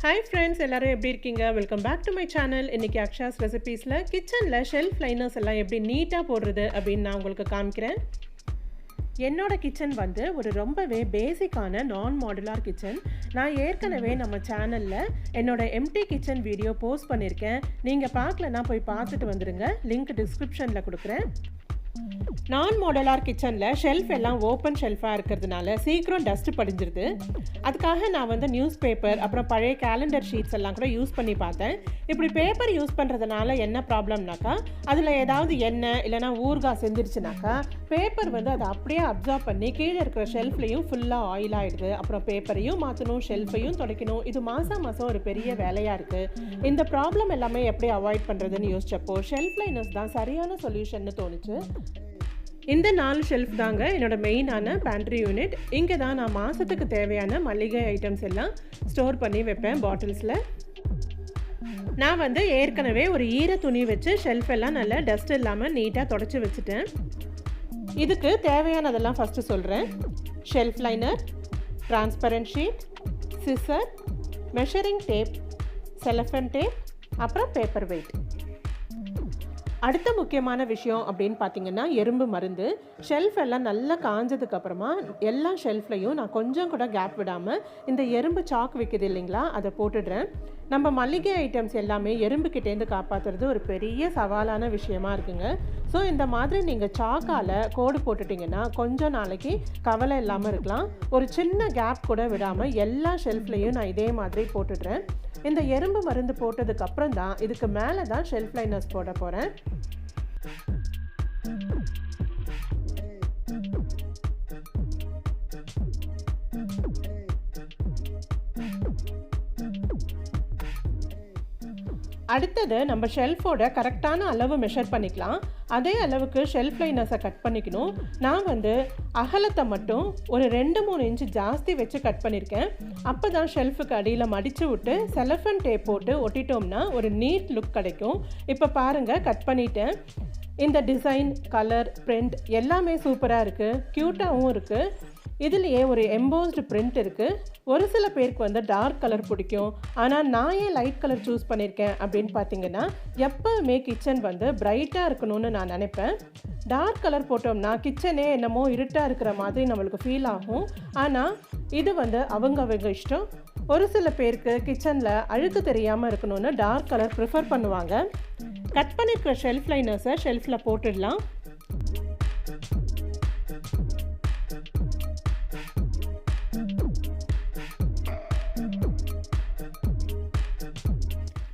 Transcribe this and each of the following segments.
Hi friends, எல்லாரும் எப்படி இருக்கீங்க? Welcome back to my channel. இன்னைக்கு அக்ஷாஸ் ரெசிபீஸ்ல கிச்சன்ல ஷெல்ஃப் லைனர்ஸ் எல்லாம் எப்படி நீட்டா போடுறது அப்படின்னு நான் உங்களுக்கு காமிக்கிறேன். என்னோட கிச்சன் வந்து ஒரு ரொம்பவே பேசிக்கான நான் மாடுலார் கிச்சன். நான் ஏற்கனவே நம்ம சேனல்ல என்னோட எம்டி கிச்சன் வீடியோ போஸ்ட் பண்ணியிருக்கேன். நீங்கள் பார்க்கலன்னா போய் பார்த்துட்டு வந்துடுங்க. லிங்க் டிஸ்கிரிப்ஷனில் கொடுக்குறேன். நான் மாடுலார் கிச்சனில் ஷெல்ஃப் எல்லாம் ஓப்பன் ஷெல்ஃபாக இருக்கிறதுனால சீக்கிரம் டஸ்ட்டு படிஞ்சிருது. அதுக்காக நான் வந்து நியூஸ் பேப்பர் அப்புறம் பழைய கேலண்டர் ஷீட்ஸ் எல்லாம் கூட யூஸ் பண்ணி பார்த்தேன். இப்படி பேப்பர் யூஸ் பண்ணுறதுனால என்ன ப்ராப்ளம்னாக்கா, அதில் ஏதாவது எண்ணெய் இல்லைனா ஊறுகாய் செஞ்சிருச்சுனாக்கா பேப்பர் வந்து அதை அப்படியே அப்சார்ப் பண்ணி கீழே இருக்கிற ஷெல்ஃப்லையும் ஃபுல்லாக ஆயில் ஆகிடுது. அப்புறம் பேப்பரையும் மாற்றணும், ஷெல்ஃபையும் துடைக்கணும். இது மாதம் ஒரு பெரிய வேலையாக இருக்குது. இந்த ப்ராப்ளம் எல்லாமே எப்படி அவாய்ட் பண்ணுறதுன்னு யோசிச்சப்போ ஷெல்ஃப் லைனர்ஸ் தான் சரியான சொல்யூஷன்னு தோணுச்சு. இந்த 4 ஷெல்ஃப் தாங்க என்னோட மெயினான பேண்ட்ரி யூனிட். இங்கே தான் நான் மாதத்துக்கு தேவையான மளிகை ஐட்டம்ஸ் எல்லாம் ஸ்டோர் பண்ணி வைப்பேன் பாட்டில்ஸில். நான் வந்து ஏற்கனவே ஒரு ஈர துணி வச்சு ஷெல்ஃப் எல்லாம் நல்லா டஸ்ட் இல்லாமல் நீட்டாக தொடச்சி வச்சுட்டேன். இதுக்கு தேவையானதெல்லாம் ஃபஸ்ட்டு சொல்கிறேன். Shelf liner, transparent sheet, scissor, measuring tape, cellophane tape, அப்புறம் பேப்பர் வெயிட். அடுத்த முக்கியமான விஷயம் அப்படின்னு பார்த்தீங்கன்னா எறும்பு மருந்து. ஷெல்ஃப் எல்லாம் நல்லா காஞ்சதுக்கப்புறமா எல்லா ஷெல்ஃப்லையும் நான் கொஞ்சம் கூட கேப் விடாமல் இந்த எறும்பு சாக் விற்கிது இல்லைங்களா, அதை போட்டுடுறேன். நம்ம மளிகை ஐட்டம்ஸ் எல்லாமே எறும்புக்கிட்டேருந்து காப்பாற்றுறது ஒரு பெரிய சவாலான விஷயமா இருக்குங்க. ஸோ இந்த மாதிரி நீங்கள் சாக்கால் கோடு போட்டுட்டிங்கன்னா கொஞ்சம் நாளைக்கு கவலை இல்லாமல் இருக்கலாம். ஒரு சின்ன கேப் கூட விடாமல் எல்லா ஷெல்ஃப்லையும் நான் இதே மாதிரி போட்டுடுறேன். இந்த எறும்பு மருந்து போட்டதுக்கு அப்புறம் தான் இதுக்கு மேலே தான் ஷெல்ஃப் லைனர்ஸ் போட போகிறேன். அடுத்தது நம்ம ஷெல்ஃபோட கரெக்டான அளவு மெஷர் பண்ணிக்கலாம். அதே அளவுக்கு ஷெல்ஃப் லைனர்ஸை கட் பண்ணிக்கணும். நான் வந்து அகலத்தை மட்டும் ஒரு 2-3 இன்ச்சு ஜாஸ்தி வச்சு கட் பண்ணியிருக்கேன். அப்போ தான் ஷெல்ஃபுக்கு அடியில் மடித்து விட்டு செலஃபன் டேப் போட்டு ஒட்டிட்டோம்னா ஒரு நீட் லுக் கிடைக்கும். இப்போ பாருங்கள், கட் பண்ணிட்டேன். இந்த டிசைன், கலர், பிரிண்ட் எல்லாமே சூப்பராக இருக்குது, க்யூட்டாகவும் இருக்குது. இதுலேயே ஒரு எம்போஸ்டு பிரிண்ட் இருக்குது. ஒரு சில பேருக்கு வந்து டார்க் கலர் பிடிக்கும். ஆனால் நான் ஏன் லைட் கலர் சூஸ் பண்ணியிருக்கேன் அப்படின்னு பார்த்தீங்கன்னா, எப்போவுமே கிச்சன் வந்து பிரைட்டாக இருக்கணும்னு நான் நினைப்பேன். டார்க் கலர் போட்டோம்னா கிச்சனே என்னமோ இருட்டாக இருக்கிற மாதிரி நம்மளுக்கு ஃபீல் ஆகும். ஆனால் இது வந்து அவங்க இஷ்டம். ஒரு சில பேருக்கு கிச்சனில் அழுக்கு தெரியாமல் இருக்கணும்னு டார்க் கலர் ப்ரிஃபர் பண்ணுவாங்க. கட் பண்ணியிருக்கிற ஷெல்ஃப் லைனர்ஸை ஷெல்ஃபில் போட்டுடலாம்.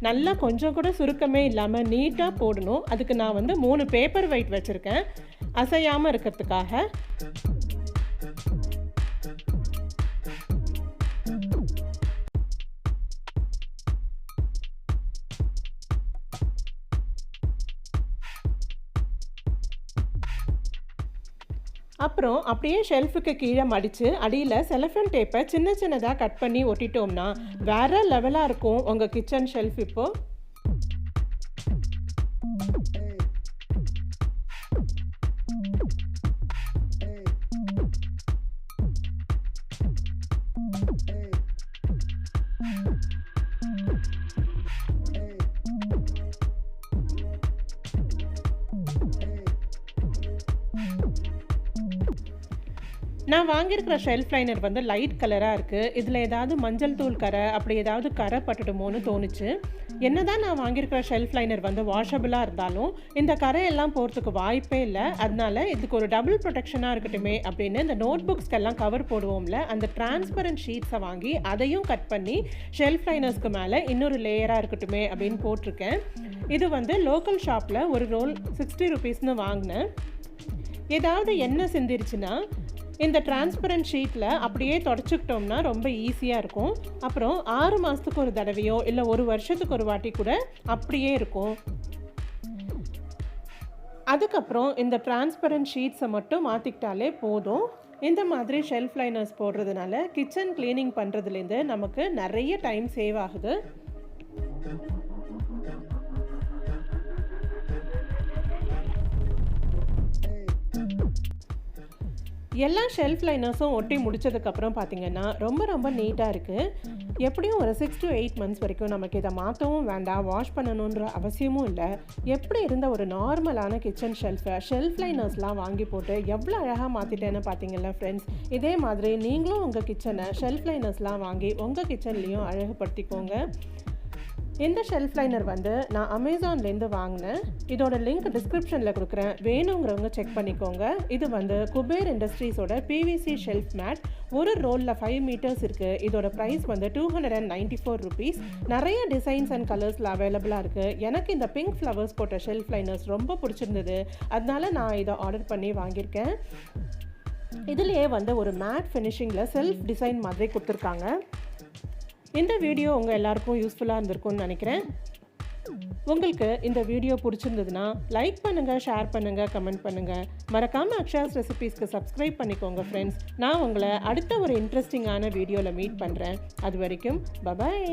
நல்லா கொஞ்சம் கூட சுருக்கமே இல்லாமல் நீட்டாக போடணும். அதுக்கு நான் வந்து 3 பேப்பர் வெயிட் வச்சுருக்கேன் அசையாமல் இருக்கிறதுக்காக. அப்புறம் அப்படியே ஷெல்ஃபுக்கு கீழே மடித்து அடியில் செலஃபன் டேப்பை சின்ன சின்னதாக கட் பண்ணி ஒட்டிட்டோம்னா வேறு லெவலாக இருக்கும் உங்கள் கிச்சன் ஷெல்ஃப். இப்போது நான் வாங்கியிருக்கிற ஷெல்ஃப் லைனர் வந்து லைட் கலராக இருக்குது. இதில் ஏதாவது மஞ்சள் தூள் கரை அப்படி ஏதாவது கரை பட்டுடுமோன்னு தோணுச்சு. என்னதான் நான் வாங்கியிருக்கிற ஷெல்ஃப் லைனர் வந்து வாஷபிளாக இருந்தாலும் இந்த கரையெல்லாம் போகிறதுக்கு வாய்ப்பே இல்லை. அதனால இதுக்கு ஒரு டபுள் ப்ரொடெக்ஷனாக இருக்கட்டுமே அப்படின்னு இந்த நோட் புக்ஸ்க்கெல்லாம் கவர் போடுவோம்ல, அந்த டிரான்ஸ்பரண்ட் ஷீட்ஸை வாங்கி அதையும் கட் பண்ணி ஷெல்ஃப் லைனர்ஸ்க்கு மேலே இன்னொரு லேயராக இருக்கட்டுமே அப்படின்னு போட்டிருக்கேன். இது வந்து லோக்கல் ஷாப்பில் ஒரு ரோல் 60 rupeesனு வாங்கினேன். ஏதாவது எண்ணெய் சிந்திருச்சுன்னா இந்த டிரான்ஸ்பரண்ட் ஷீட்டில் அப்படியே தொடச்சிக்கிட்டோம்னா ரொம்ப ஈஸியாக இருக்கும். அப்புறம் 6 மாதத்துக்கு ஒரு தடவையோ இல்லை 1 வருஷத்துக்கு ஒரு வாட்டி கூட அப்படியே இருக்கும். அதுக்கப்புறம் இந்த டிரான்ஸ்பரண்ட் ஷீட்ஸை மட்டும் மாற்றிக்கிட்டாலே போதும். இந்த மாதிரி ஷெல்ஃப் லைனர்ஸ் போடுறதுனால கிச்சன் க்ளீனிங் பண்ணுறதுலேருந்து நமக்கு நிறைய டைம் சேவ் ஆகுது. எல்லா ஷெல்ஃப் லைனர்ஸும் ஒட்டி முடிச்சதுக்கப்புறம் பார்த்தீங்கன்னா ரொம்ப நீட்டாக இருக்குது. எப்படியும் ஒரு 6 to 8 months வரைக்கும் நமக்கு இதை மாற்றவும் வேண்டாம், வாஷ் பண்ணணுன்ற அவசியமும் இல்லை. எப்படி இருந்த ஒரு நார்மலான கிச்சன் ஷெல்ஃப் லைனர்ஸ்லாம் வாங்கி போட்டு எவ்வளோ அழகாக மாற்றிட்டேன்னு பார்த்தீங்களா ஃப்ரெண்ட்ஸ். இதே மாதிரி நீங்களும் உங்கள் கிச்சனை ஷெல்ஃப் லைனர்ஸ்லாம் வாங்கி உங்கள் கிச்சன்லேயும் அழகுபடுத்திக்கோங்க. இந்த ஷெல்ஃப் லைனர் வந்து நான் அமேசான்லேருந்து வாங்கினேன். இதோட லிங்க் டிஸ்கிரிப்ஷனில் கொடுக்குறேன், வேணுங்கிறவங்க செக் பண்ணிக்கோங்க. இது வந்து குபேர் இண்டஸ்ட்ரீஸோட பிவிசி ஷெல்ஃப் மேட். ஒரு ரோலில் 5 meters இருக்குது. இதோட ப்ரைஸ் வந்து 294 rupees. நிறைய டிசைன்ஸ் அண்ட் கலர்ஸில் அவைலபிளாக இருக்குது. எனக்கு இந்த பிங்க் ஃப்ளவர்ஸ் போட்ட ஷெல்ஃப் லைனர்ஸ் ரொம்ப பிடிச்சிருந்தது, அதனால நான் இதை ஆர்டர் பண்ணி வாங்கியிருக்கேன். இதுலேயே வந்து ஒரு மேட் ஃபினிஷிங்கில் செல்ஃப் டிசைன் மாதிரி கொடுத்துருக்காங்க. இந்த வீடியோ உங்கள் எல்லாருக்கும் யூஸ்ஃபுல்லாக இருந்திருக்கும்னு நினைக்கிறேன். உங்களுக்கு இந்த வீடியோ பிடிச்சிருந்ததுன்னா லைக் பண்ணுங்கள், ஷேர் பண்ணுங்கள், கமெண்ட் பண்ணுங்கள். மறக்காமல் அக்ஷாஸ் ரெசிபீஸ்க்கு சப்ஸ்கிரைப் பண்ணிக்கோங்க ஃப்ரெண்ட்ஸ். நான் உங்களை அடுத்த ஒரு இன்ட்ரெஸ்டிங்கான வீடியோவில் மீட் பண்ணுறேன். அது வரைக்கும் பபாய்.